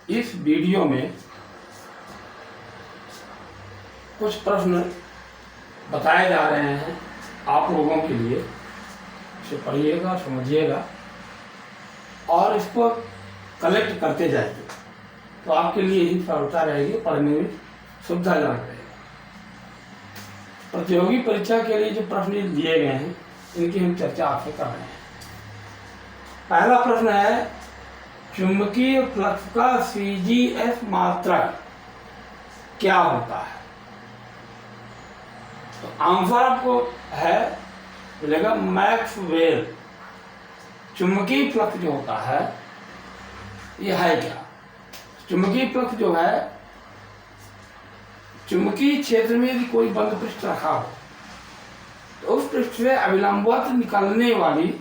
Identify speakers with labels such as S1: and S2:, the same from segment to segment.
S1: इस वीडियो में कुछ प्रश्न बताए जा रहे हैं आप लोगों के लिए। इसे पढ़िएगा, समझिएगा और इसको कलेक्ट करते जाइए, तो आपके लिए ही सरलता रहेगी, पढ़ने में सुविधाजनक रहेगा। प्रतियोगी परीक्षा के लिए जो प्रश्न दिए गए हैं इनकी हम चर्चा आपसे कर रहे हैं। पहला प्रश्न है, चुंबकीय फ्लक्स का CGS मात्रक क्या होता है? तो आंसर आपको है मिलेगा मैक्सवेल। चुंबकीय फ्लक्स जो होता है यह है क्या? चुंबकीय फ्लक्स जो है, चुंबकीय क्षेत्र में यदि कोई बंद पृष्ठ रखा हो तो उस पृष्ठ से अविलंबवत निकलने वाली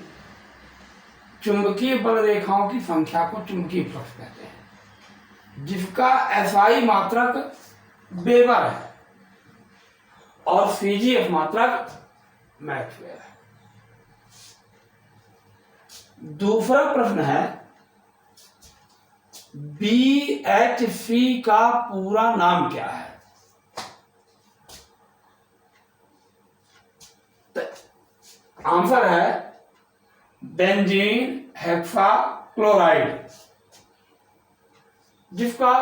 S1: चुंबकीय बल रेखाओं की संख्या को चुंबकीय फ्लक्स कहते हैं, जिसका SI मात्रक वेबर है और CGS मात्रक मैक्सवेल है। दूसरा प्रश्न है, BHC का पूरा नाम क्या है? तो आंसर है बेंजीन हेक्साक्लोराइड, जिसका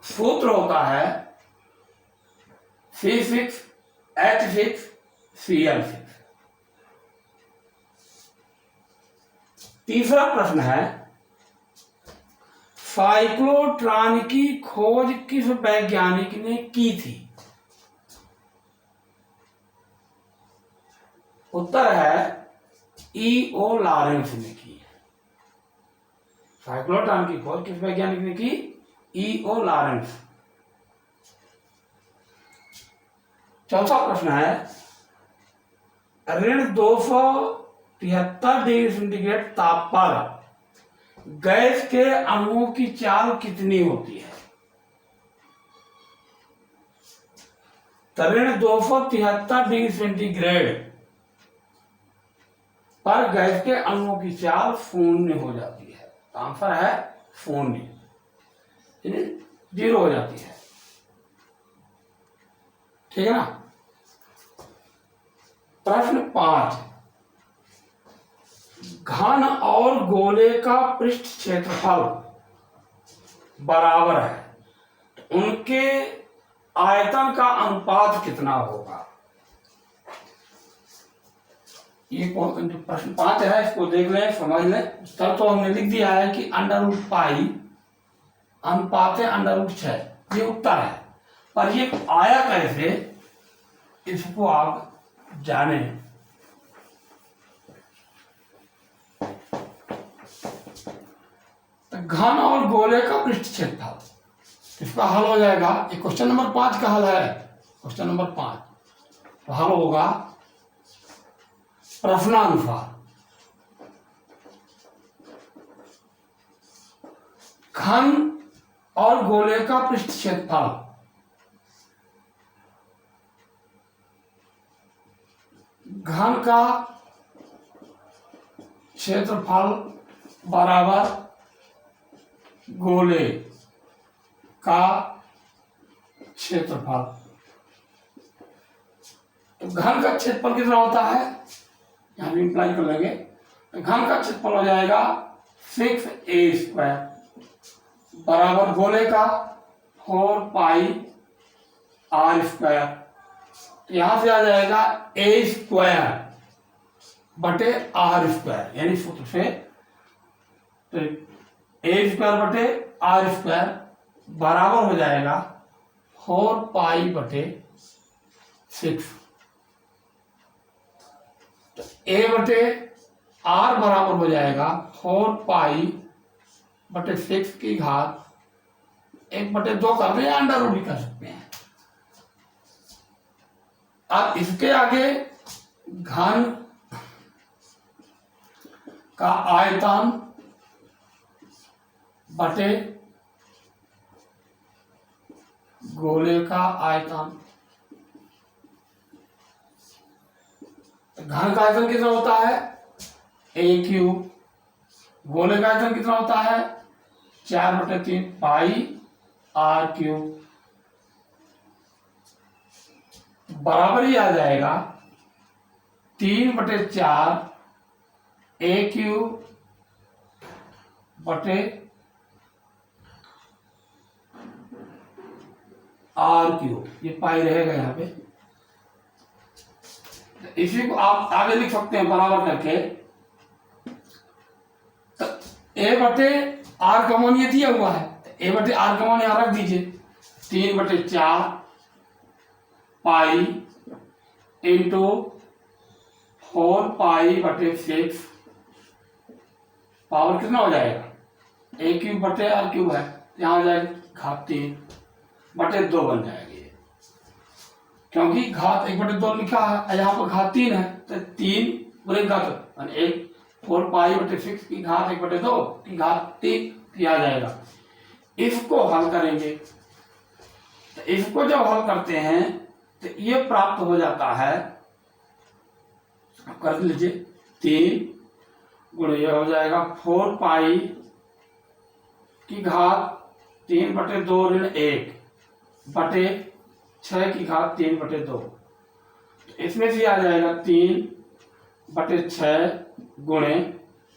S1: सूत्र होता है C6H6Cl6। तीसरा प्रश्न है, साइक्लोट्रॉन की खोज किस वैज्ञानिक ने की थी? उत्तर है E.O. लॉरेंस ने की है। साइक्लोट्रॉन की खोज किस वैज्ञानिक ने की? E.O. लॉरेंस। चौथा प्रश्न है, ऋण 273 डिग्री सेंटीग्रेड ताप पर गैस के अणुओं की चाल कितनी होती है? तो ऋण 273 डिग्री सेंटीग्रेड पर गैस के अणुओं की चाल 0 हो जाती है। तो आंसर है 0, 0 हो जाती है। ठीक है ना। प्रश्न 5, घन और गोले का पृष्ठ क्षेत्रफल बराबर है, तो उनके आयतन का अनुपात कितना होगा? ये प्रश्न 5 है, इसको देख लें, समझ लें। उत्तर तो हमने लिख दिया है कि √π अनुपात √6, ये उत्तर है। पर ये आया कैसे, इसको आप जाने। तो घन और गोले का पृष्ठ क्षेत्रफल, इसका हल हो जाएगा। ये क्वेश्चन नंबर 5 का हल है। क्वेश्चन नंबर 5 तो हल होगा प्रश्नानुसार। घन और गोले का पृष्ठ क्षेत्रफल घन का क्षेत्रफल बराबर गोले का क्षेत्रफल। तो घन का क्षेत्रफल कितना होता है, यहां भी इंप्लाई कर लेंगे। तो घन का क्षेत्रफल हो जाएगा 6a² बराबर गोले का 4πr²। यहां से आ जाएगा a² बटे r², यानी सूत्र से तो a² बटे r² बराबर हो जाएगा 4π बटे 6। तो a बटे r बराबर हो जाएगा 4π बटे 6 की घात 1/2 कर दें या अंडर रूट भी कर सकते हैं। अब इसके आगे घन का आयतन बटे गोले का आयतन। घन का आयतन कितना होता है? a³ गोले का आयतन कितना होता है? 4/3 पाई r³ बराबर ही आ जाएगा 3/4 a³ बटे r³। ये पाई रहेगा यहाँ पे। इसी को आप आगे लिख सकते हैं बराबर करके। तो a/r का मान ये दिया हुआ है, a/r का मान यहाँ रख दीजिए 3/4 पाई इंटू 4 पाई/6 पावर कितना हो जाएगा a³ बटे r³ है, यहाँ हो जाएगा घात 3/2 बन जाएगी, क्योंकि घात 1/2 लिखा है, यहाँ पर घात 3 है तो 3 बुरे घात 4 पाई/6 की घात 1/2 की घात 3 आ जाएगा। इसको हल करेंगे तो इसको जब हल करते हैं तो ये प्राप्त हो जाता है, कर लीजिए 3 गुणे ये हो जाएगा 4 पाई की घात 3/2 ऋण 1 बटे 6 की घात 3/2। तो इसमें से आ जाएगा 3/6 गुणे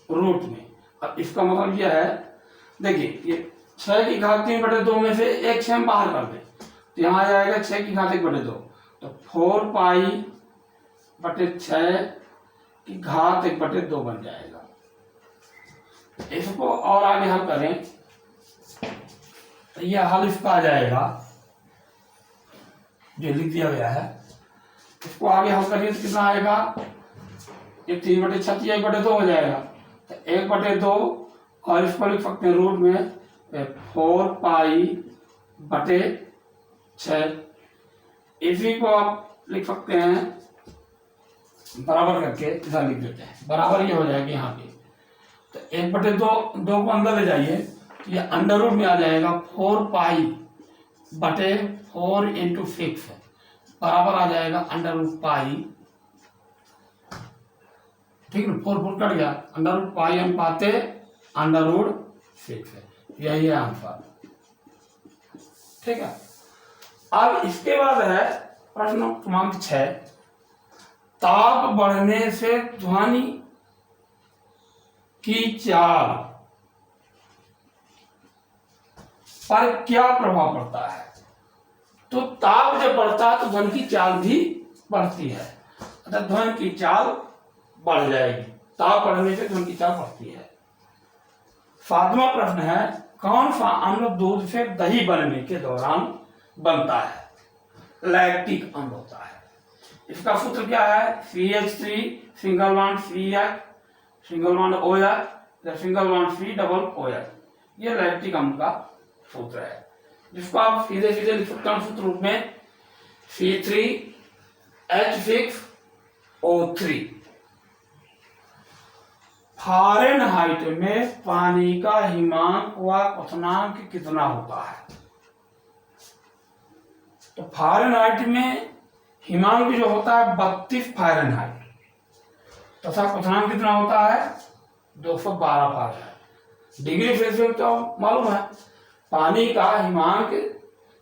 S1: रूट में। अब इसका मतलब यह है, देखिए ये 6 की घात 3/2 में से एक 6 हम बाहर कर दें तो यहाँ आ जाएगा 6 की घात 1/2, तो 4 पाई/6 की घात 1/2 बन जाएगा। इसको और आगे हल करें तो यह हल इसका आ जाएगा जो लिख दिया गया है। इसको आगे हल करिए तो कितना आएगा, ये 3/6 1/2 हो जाएगा, तो 1/2 और इसको लिख सकते हैं रूट में 4 पाई/6। इसी को आप लिख सकते हैं बराबर करके, इधर लिख देते हैं बराबर ये हो जाएगा यहाँ पे। तो 1/2 को अंदर ले जाइए तो ये अंडर रूट में आ जाएगा 4 पाई/4 × 6 बराबर आ जाएगा अंडर रूट पाई, ठीक है, 4 कट गया, अंडर रूट पाई अनुपाते √6 है, यही है आंसर। ठीक है। अब इसके बाद है प्रश्न क्रमांक 6, ताप बढ़ने से ध्वनि की चाल पर क्या प्रभाव पड़ता है। तो ताप जब बढ़ता है तो ध्वनि की चाल भी बढ़ती है, अर्थात ध्वनि की चाल बढ़ जाएगी। ताप बढ़ने से ध्वनि की चाल बढ़ती है। 7वां प्रश्न है, कौन सा अम्ल दूध से दही बनने के दौरान बनता है। लैक्टिक अम्ल होता है। इसका सूत्र क्या है, CH3 single bond CH single bond OH या single bond C double OH, ये लैक्टिक अम्ल का सूत्र है, जिसको आप सीधे सीधे लिख सकते हैं सूत्र रूप में C3H6O3। फ़ारेनहाइट में पानी का हिमांक व क्वथनांक कितना होता है। तो फ़ारेनहाइट में हिमांक जो होता है 32 फ़ारेनहाइट तथा क्वथनांक कितना होता है 212 फ़ारेनहाइट। डिग्री सेल्सियस तो मालूम है, पानी का हिमांक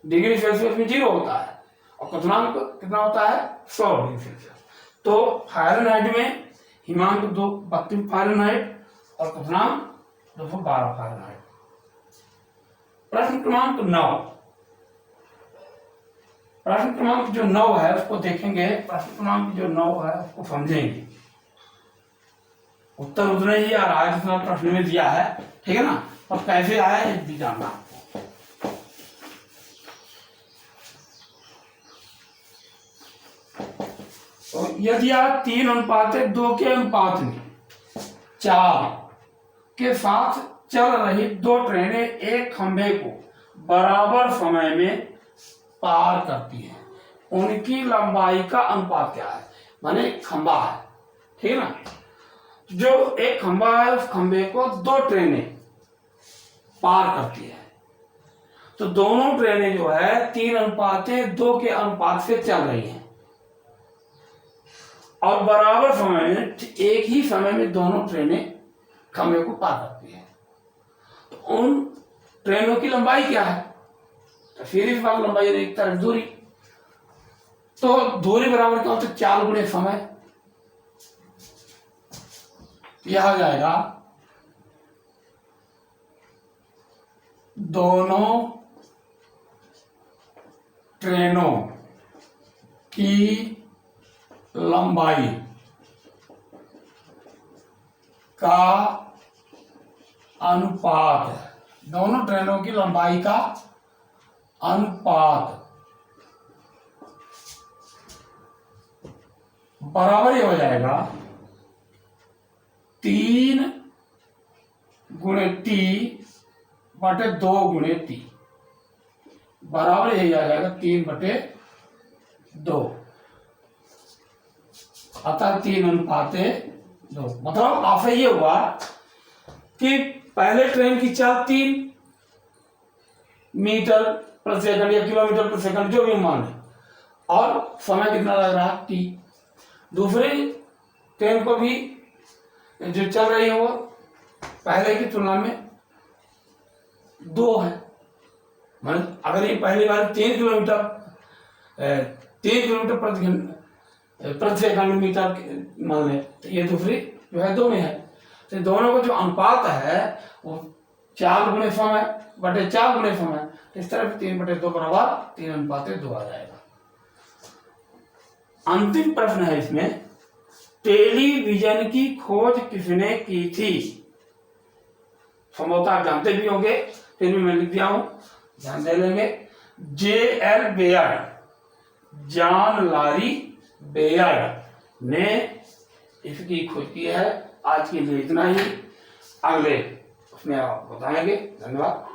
S1: डिग्री सेल्सियस में 0 होता है और क्वथनांक कितना होता है 100 डिग्री सेल्सियस। तो फ़ारेनहाइट में हिमांक 32 फ़ारेनहाइट और क्वथनांक 212 फ़ारेनहाइट। प्रश्न क्रमांक 9, प्रश्न क्रमांक जो 9 है उसको देखेंगे। प्रश्न क्रमांक जो 9 है उसको समझेंगे, उत्तर उतने ही आ रहा है जितना प्रश्न में दिया है, ठीक है ना, और कैसे आया है भी जानना। तो यदि आप 3:2 के अनुपात में 4 के साथ चल रही 2 ट्रेनें एक खंभे को बराबर समय में पार करती हैं, उनकी लंबाई का अनुपात क्या है। माने खंभा है, ठीक है ना, जो एक खंभा है उस खंभे को 2 ट्रेनें पार करती है, तो दोनों ट्रेनें जो है 3:2 के अनुपात से चल रही हैं और बराबर समय में एक ही समय में दोनों ट्रेनें खंभे को पार करती हैं। तो उन ट्रेनों की लंबाई क्या है, तो सीरीज भाग लंबाई एक तरफ दूरी, तो दूरी बराबर क्या होता है 4 गुणे समय। यह आ जाएगा दोनों ट्रेनों की लंबाई का अनुपात, दोनों ट्रेनों की लंबाई का अनुपात बराबर ही हो जाएगा 3 गुणे टी बटे 2 गुणे टी, बराबर यही आ जाएगा 3 बटे 2, अतः 3:2। मतलब आपसे ये हुआ कि पहले ट्रेन की चाल 3 मीटर प्रति सेकंड या किलोमीटर प्रति सेकंड जो भी मान है, और समय कितना लग रहा है टी। दूसरी ट्रेन को भी जो चल रही है वो पहले की तुलना में 2 है। मतलब अगर ये पहली बार 3 किलोमीटर प्रति सेकंड मीटर मान ले, तो ये दूसरी जो है 2 में है, तो दोनों का जो अनुपात है वो 4 गुणे समय बटे 4 गुणे समय, इस तरह 3 बटे 2 बराबर 3:2 आ जाएगा। अंतिम प्रश्न है इसमें, टेलीविजन की खोज किसने की थी? संभवतः आप जानते भी होंगे, फिर भी मैं लिख दिया हूं, ध्यान दे लेंगे। J.L. Baird, John lorry Baird ने इसकी खोज की है। आज के लिए इतना ही, अगले उसमें आप बताएंगे। धन्यवाद।